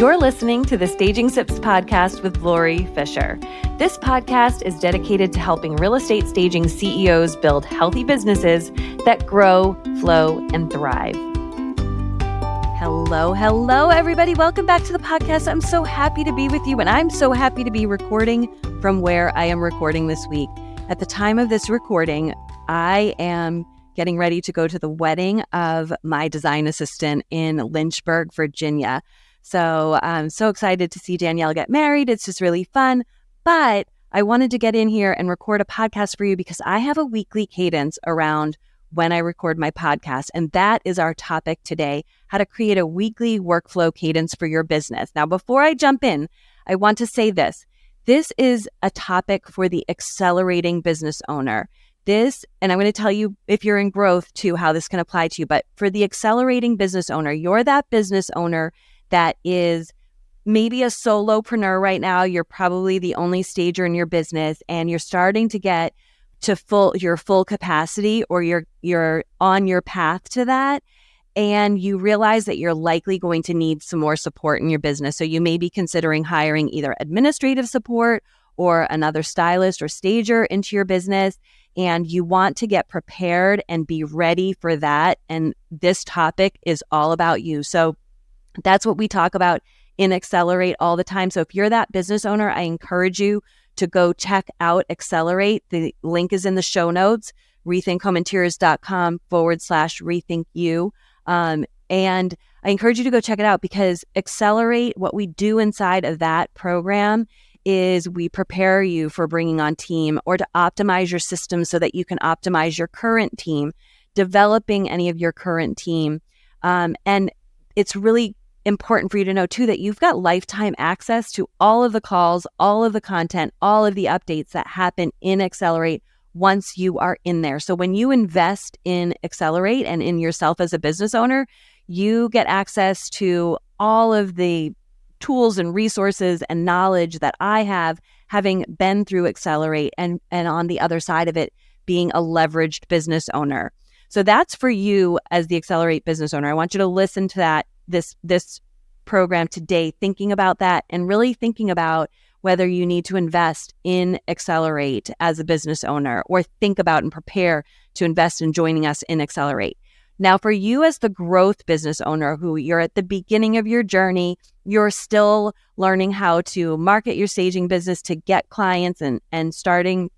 You're listening to the Staging Sips podcast with Lori Fisher. This podcast is dedicated to helping real estate staging CEOs build healthy businesses that grow, flow, and thrive. Hello, everybody. Welcome back to the podcast. I'm so happy to be with you, and I'm so happy to be recording from where I am recording this week. At the time of this recording, I am getting ready to go to the wedding of my design assistant in Lynchburg, Virginia. So I'm so excited to see Danielle get married. It's just really fun. But I wanted to get in here and record a podcast for you because I have a weekly cadence around when I record my podcast. And that is our topic today, how to create a weekly workflow cadence for your business. Now, before I jump in, I want to say this. This is a topic for the accelerating business owner. And I'm going to tell you if you're in growth too, how this can apply to you. But for the accelerating business owner, you're that business owner that is maybe a solopreneur right now. You're probably the only stager in your business and you're starting to get to your full capacity, or you're on your path to that. And you realize that you're likely going to need some more support in your business. So you may be considering hiring either administrative support or another stylist or stager into your business. And you want to get prepared and be ready for that. And this topic is all about you. So that's what we talk about in Accelerate all the time. So if you're that business owner, I encourage you to go check out Accelerate. The link is in the show notes, rethinkhomeInteriors.com/rethink you. And I encourage you to go check it out because Accelerate, what we do inside of that program is we prepare you for bringing on team or to optimize your system so that you can optimize your current team, developing any of your current team. And it's really important for you to know too that you've got lifetime access to all of the calls, all of the content, all of the updates that happen in Accelerate once you are in there. So when you invest in Accelerate and in yourself as a business owner, you get access to all of the tools and resources and knowledge that I have, having been through Accelerate and on the other side of it, being a leveraged business owner. So that's for you as the Accelerate business owner. I want you to listen to that, this program today, thinking about that and really thinking about whether you need to invest in Accelerate as a business owner or think about and prepare to invest in joining us in Accelerate. Now, for you as the growth business owner who you're at the beginning of your journey, you're still learning how to market your staging business to get clients and starting,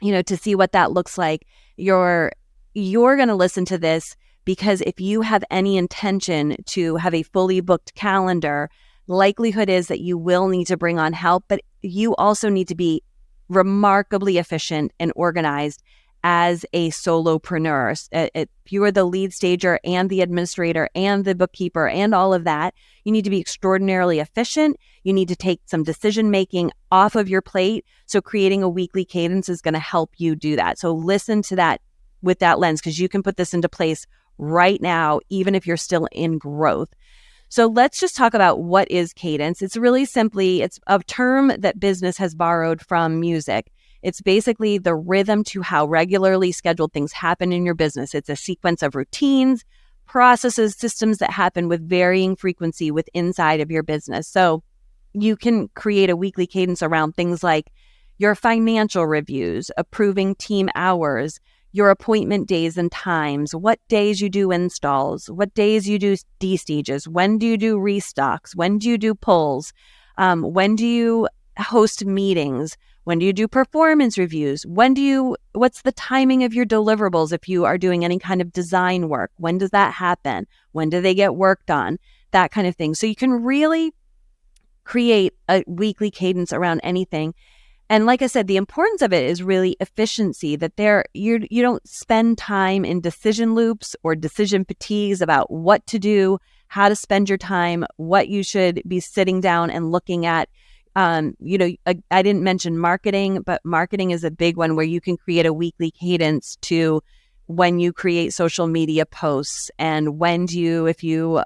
to see what that looks like. You're going to listen to this because if you have any intention to have a fully booked calendar, likelihood is that you will need to bring on help, but you also need to be remarkably efficient and organized as a solopreneur. If you are the lead stager and the administrator and the bookkeeper and all of that, you need to be extraordinarily efficient. You need to take some decision-making off of your plate. So creating a weekly cadence is going to help you do that. So listen to that with that lens because you can put this into place right now, even if you're still in growth. So let's just talk about what is cadence. It's really simply, it's a term that business has borrowed from music. It's basically the rhythm to how regularly scheduled things happen in your business. It's a sequence of routines, processes, systems that happen with varying frequency inside of your business. So you can create a weekly cadence around things like your financial reviews, approving team hours, your appointment days and times, what days you do installs, what days you do D-stages, when do you do restocks, when do you do pulls, when do you host meetings, when do you do performance reviews, what's the timing of your deliverables if you are doing any kind of design work, when does that happen, when do they get worked on, that kind of thing. So you can really create a weekly cadence around anything. And like I said, the importance of it is really efficiency, that you don't spend time in decision loops or decision fatigues about what to do, how to spend your time, what you should be sitting down and looking at. I didn't mention marketing, but marketing is a big one where you can create a weekly cadence to when you create social media posts and if you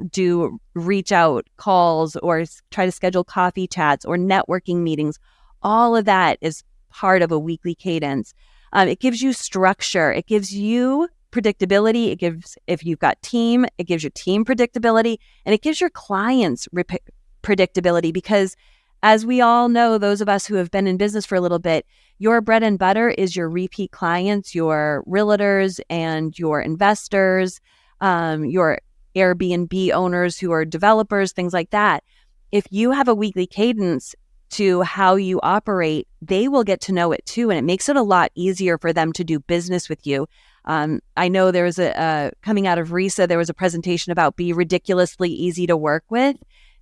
do reach out calls or try to schedule coffee chats or networking meetings. All of that is part of a weekly cadence. It gives you structure. It gives you predictability. It gives, if you've got team, it gives your team predictability, and it gives your clients predictability, because as we all know, those of us who have been in business for a little bit, your bread and butter is your repeat clients, your realtors and your investors, your Airbnb owners who are developers, things like that. If you have a weekly cadence to how you operate, they will get to know it too. And it makes it a lot easier for them to do business with you. I know there was coming out of RISA, there was a presentation about be ridiculously easy to work with.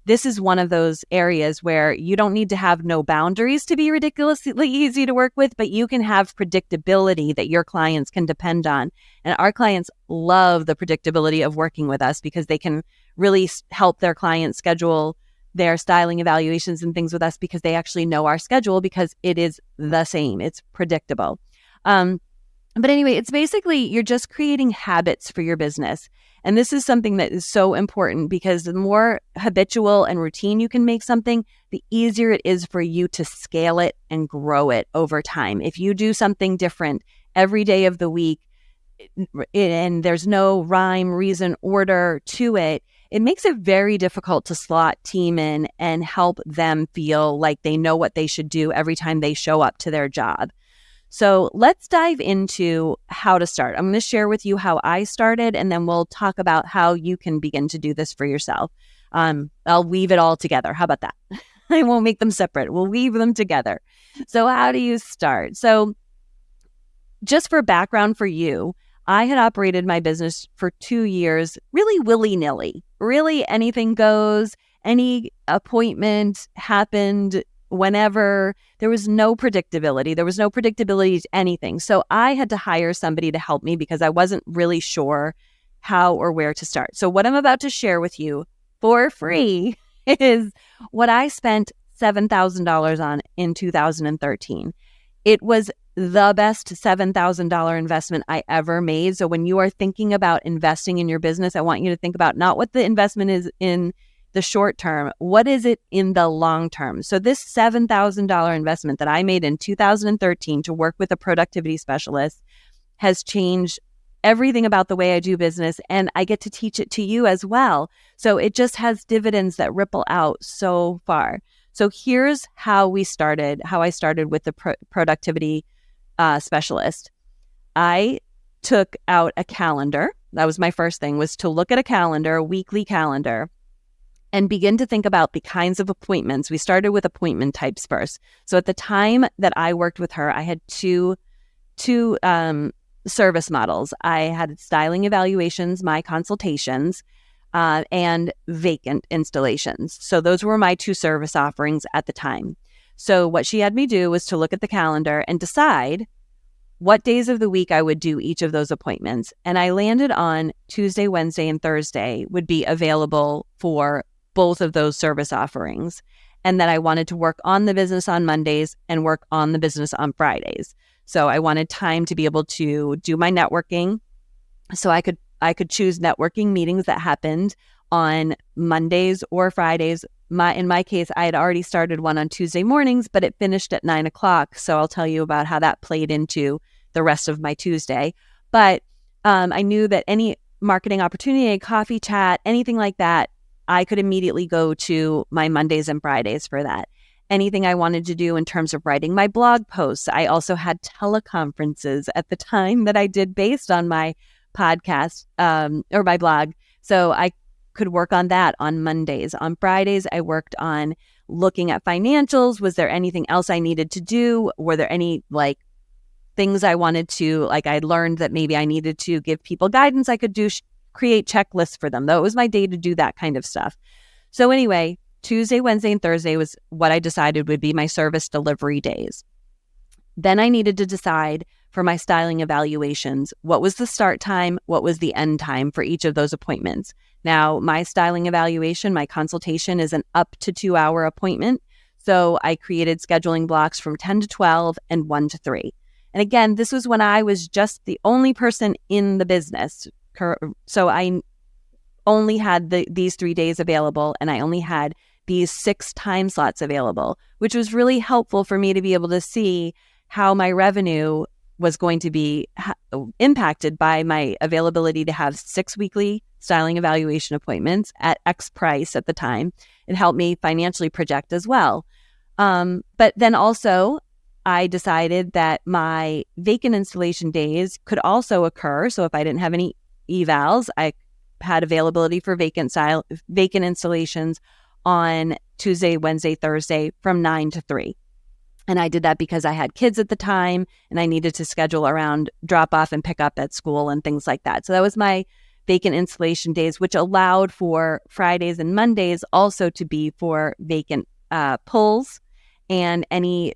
This is one of those areas where you don't need to have no boundaries to be ridiculously easy to work with, but you can have predictability that your clients can depend on. And our clients love the predictability of working with us because they can really help their clients schedule their styling evaluations and things with us because they actually know our schedule because it is the same. It's predictable. But anyway, it's basically you're just creating habits for your business. And this is something that is so important because the more habitual and routine you can make something, the easier it is for you to scale it and grow it over time. If you do something different every day of the week and there's no rhyme, reason, order to it, it makes it very difficult to slot team in and help them feel like they know what they should do every time they show up to their job. So let's dive into how to start. I'm going to share with you how I started, and then we'll talk about how you can begin to do this for yourself. I'll weave it all together. How about that? I won't make them separate. We'll weave them together. So how do you start? So just for background for you, I had operated my business for 2 years, really willy-nilly. Really anything goes, any appointment happened whenever. There was no predictability. There was no predictability to anything. So I had to hire somebody to help me because I wasn't really sure how or where to start. So what I'm about to share with you for free is what I spent $7,000 on in 2013. It was the best $7,000 investment I ever made. So when you are thinking about investing in your business, I want you to think about not what the investment is in the short term, what is it in the long term? So this $7,000 investment that I made in 2013 to work with a productivity specialist has changed everything about the way I do business, and I get to teach it to you as well. So it just has dividends that ripple out so far. So here's how I started with the productivity specialist. I took out a calendar. That was my first thing, was to look at a calendar, a weekly calendar, and begin to think about the kinds of appointments. We started with appointment types first. So at the time that I worked with her, I had two service models. I had styling evaluations, my consultations, and vacant installations. So those were my two service offerings at the time. So what she had me do was to look at the calendar and decide what days of the week I would do each of those appointments. And I landed on Tuesday, Wednesday, and Thursday would be available for both of those service offerings. And that I wanted to work on the business on Mondays and work on the business on Fridays. So I wanted time to be able to do my networking. So I could choose networking meetings that happened on Mondays or Fridays. In my case, I had already started one on Tuesday mornings, but it finished at 9:00. So I'll tell you about how that played into the rest of my Tuesday. But I knew that any marketing opportunity, a coffee chat, anything like that, I could immediately go to my Mondays and Fridays for that. Anything I wanted to do in terms of writing my blog posts. I also had teleconferences at the time that I did based on my podcast or my blog. So I could work on that on Mondays. On Fridays, I worked on looking at financials. Was there anything else I needed to do? Were there any things I wanted to, I learned that maybe I needed to give people guidance I could do, create checklists for them. Though it was my day to do that kind of stuff. So anyway, Tuesday, Wednesday, and Thursday was what I decided would be my service delivery days. Then I needed to decide for my styling evaluations, what was the start time, what was the end time for each of those appointments. Now, my styling evaluation, my consultation is an up to 2-hour appointment. So I created scheduling blocks from 10 to 12 and 1 to 3. And again, this was when I was just the only person in the business. So I only had these 3 days available, and I only had these 6 time slots available, which was really helpful for me to be able to see how my revenue was going to be impacted by my availability to have 6 weekly styling evaluation appointments at X price at the time. It helped me financially project as well. But then also, I decided that my vacant installation days could also occur. So if I didn't have any evals, I had availability for vacant installations on Tuesday, Wednesday, Thursday from 9 to 3. And I did that because I had kids at the time and I needed to schedule around drop off and pick up at school and things like that. So that was my vacant installation days, which allowed for Fridays and Mondays also to be for vacant pulls and any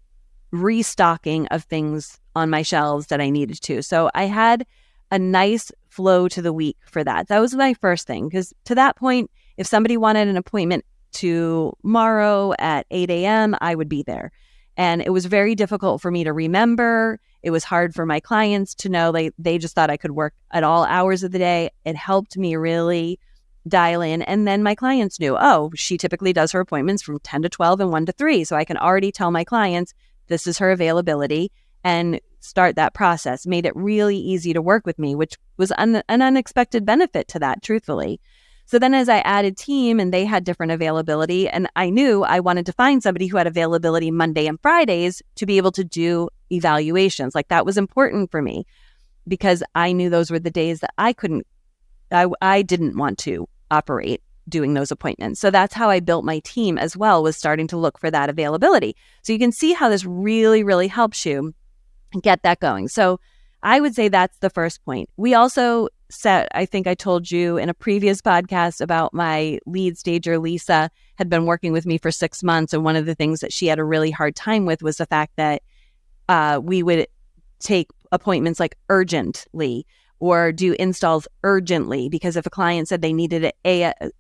restocking of things on my shelves that I needed to. So I had a nice flow to the week for that. That was my first thing, because to that point, if somebody wanted an appointment tomorrow at 8 a.m., I would be there. And it was very difficult for me to remember. It was hard for my clients to know. They just thought I could work at all hours of the day. It helped me really dial in. And then my clients knew, oh, she typically does her appointments from 10 to 12 and 1 to 3. So I can already tell my clients this is her availability and start that process. Made it really easy to work with me, which was an unexpected benefit to that, truthfully. So then as I added team and they had different availability, and I knew I wanted to find somebody who had availability Monday and Fridays to be able to do evaluations. Like, that was important for me because I knew those were the days that I didn't want to operate doing those appointments. So that's how I built my team as well, was starting to look for that availability. So you can see how this really, really helps you get that going. So I would say that's the first point. We also set, I think I told you in a previous podcast about my lead stager, Lisa, had been working with me for 6 months. And one of the things that she had a really hard time with was the fact that we would take appointments like urgently or do installs urgently, because if a client said they needed it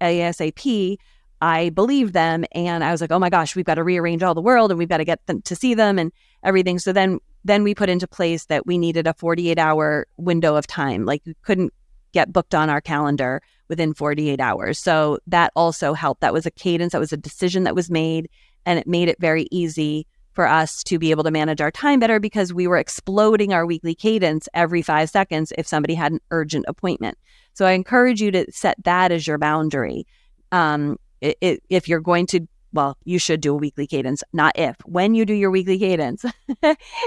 ASAP, I believed them. And I was like, oh my gosh, we've got to rearrange all the world and we've got to get them to see them and everything. So then we put into place that we needed a 48-hour window of time. Like, we couldn't get booked on our calendar within 48 hours. So that also helped. That was a cadence. That was a decision that was made, and it made it very easy for us to be able to manage our time better, because we were exploding our weekly cadence every 5 seconds if somebody had an urgent appointment. So I encourage you to set that as your boundary. If you're going to, well, you should do a weekly cadence, not if. When you do your weekly cadence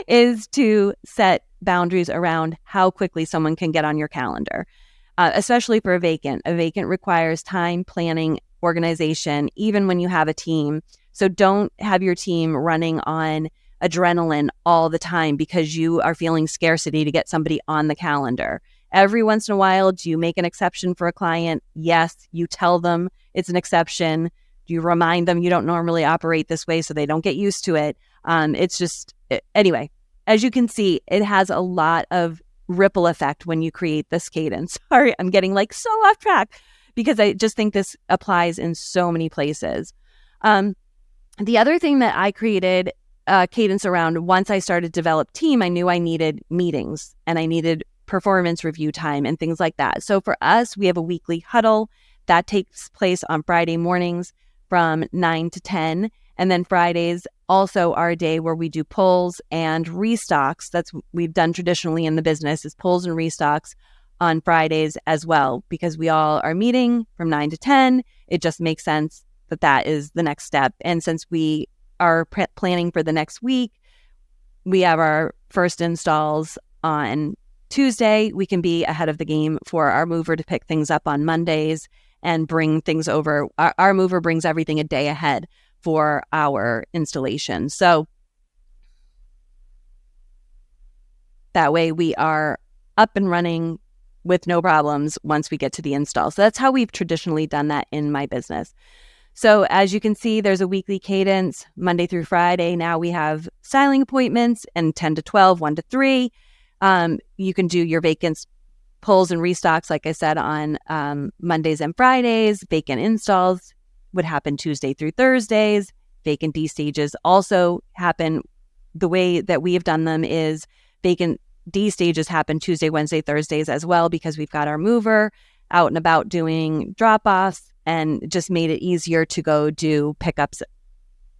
is to set boundaries around how quickly someone can get on your calendar, especially for a vacant. A vacant requires time, planning, organization, even when you have a team. So don't have your team running on adrenaline all the time because you are feeling scarcity to get somebody on the calendar. Every once in a while, do you make an exception for a client? Yes, you tell them it's an exception. You remind them you don't normally operate this way so they don't get used to it. Anyway, as you can see, it has a lot of ripple effect when you create this cadence. Sorry, I'm getting so off track because I just think this applies in so many places. The other thing that I created cadence around, once I started to develop team, I knew I needed meetings and I needed performance review time and things like that. So for us, we have a weekly huddle that takes place on Friday mornings from 9 to 10. And then Fridays also are a day where we do pulls and restocks. That's what we've done traditionally in the business, is pulls and restocks on Fridays as well, because we all are meeting from 9 to 10. It just makes sense that is the next step. And since we are planning for the next week, we have our first installs on Tuesday. We can be ahead of the game for our mover to pick things up on Mondays and bring things over. Our mover brings everything a day ahead for our installation. So that way we are up and running with no problems once we get to the install. So that's how we've traditionally done that in my business. So as you can see, there's a weekly cadence Monday through Friday. Now we have styling appointments and 10 to 12, 1 to 3. You can do your vacants, pulls and restocks, like I said, on Mondays and Fridays. Vacant installs would happen Tuesday through Thursdays. Vacant D stages also happen. The way that we have done them is vacant D stages happen Tuesday, Wednesday, Thursdays as well, because we've got our mover out and about doing drop-offs, and just made it easier to go do pickups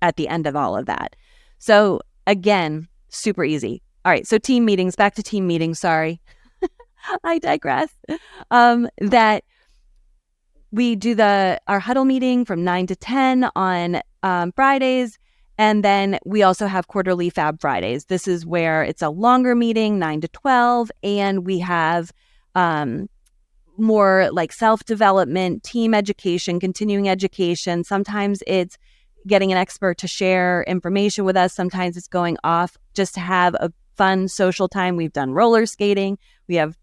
at the end of all of that. So again, super easy. All right, so team meetings, back to team meetings, sorry. I digress. That we do our huddle meeting from 9 to 10 on Fridays. And then we also have quarterly Fab Fridays. This is where it's a longer meeting, 9 to 12. And we have more like self-development, team education, continuing education. Sometimes it's getting an expert to share information with us. Sometimes it's going off just to have a fun social time. We've done roller skating. We have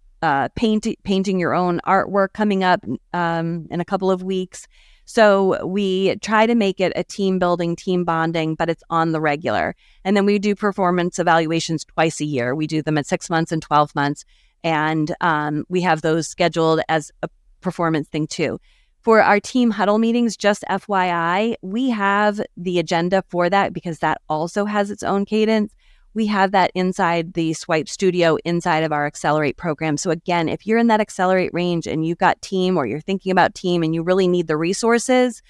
painting your own artwork coming up in a couple of weeks. So we try to make it a team building, team bonding, but it's on the regular. And then we do performance evaluations twice a year. We do them at 6 months and 12 months. And we have those scheduled as a performance thing too. For our team huddle meetings, just FYI, we have the agenda for that because that also has its own cadence. We have that inside the Swipe Studio, inside of our Accelerate program. So again, if you're in that Accelerate range and you've got team or you're thinking about team and you really need the resources,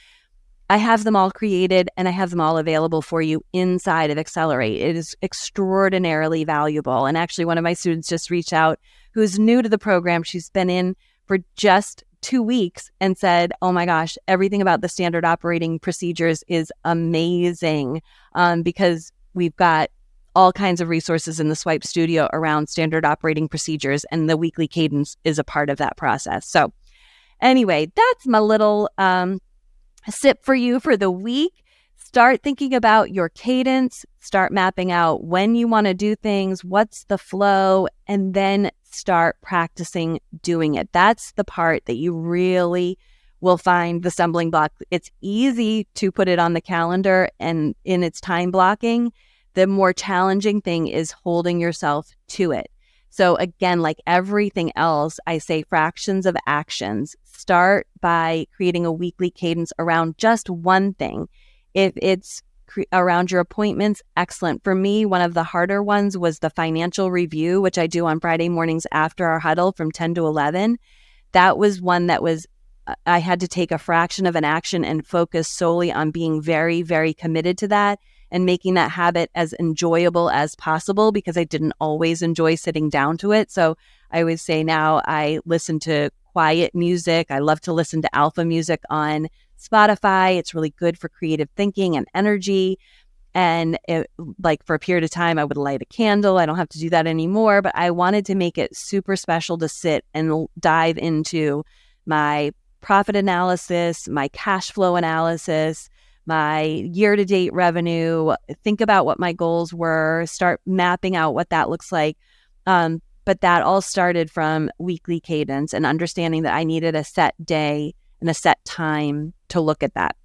I have them all created and I have them all available for you inside of Accelerate. It is extraordinarily valuable. And actually, one of my students just reached out who's new to the program. She's been in for just 2 weeks and said, oh my gosh, everything about the standard operating procedures is amazing because we've got all kinds of resources in the Swipe Studio around standard operating procedures, and the weekly cadence is a part of that process. So anyway, that's my little sip for you for the week. Start thinking about your cadence, start mapping out when you want to do things, what's the flow, and then start practicing doing it. That's the part that you really will find the stumbling block. It's easy to put it on the calendar and in its time blocking. The more challenging thing is holding yourself to it. So again, like everything else, I say fractions of actions. Start by creating a weekly cadence around just one thing. If it's around your appointments, excellent. For me, one of the harder ones was the financial review, which I do on Friday mornings after our huddle from 10 to 11. That was one that I had to take a fraction of an action and focus solely on being very, very committed to that and making that habit as enjoyable as possible because I didn't always enjoy sitting down to it. So I always say now I listen to quiet music. I love to listen to alpha music on Spotify. It's really good for creative thinking and energy. And like for a period of time, I would light a candle. I don't have to do that anymore, but I wanted to make it super special to sit and dive into my profit analysis, my cash flow analysis, my year-to-date revenue, think about what my goals were, start mapping out what that looks like. But that all started from weekly cadence and understanding that I needed a set day and a set time to look at that.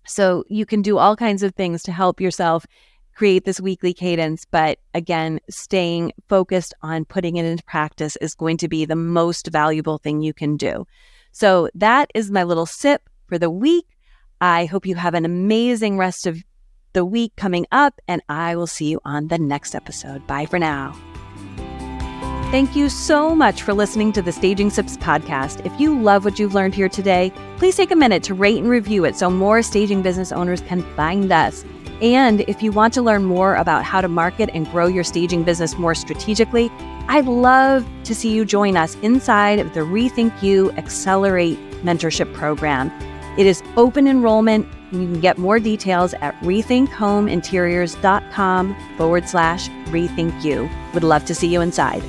So you can do all kinds of things to help yourself create this weekly cadence. But again, staying focused on putting it into practice is going to be the most valuable thing you can do. So that is my little sip for the week. I hope you have an amazing rest of the week coming up, and I will see you on the next episode. Bye for now. Thank you so much for listening to the Staging Sips podcast. If you love what you've learned here today, please take a minute to rate and review it so more staging business owners can find us. And if you want to learn more about how to market and grow your staging business more strategically, I'd love to see you join us inside of the Rethink You Accelerate mentorship program. It is open enrollment. You can get more details at rethinkhomeinteriors.com/rethinkyou. Would love to see you inside.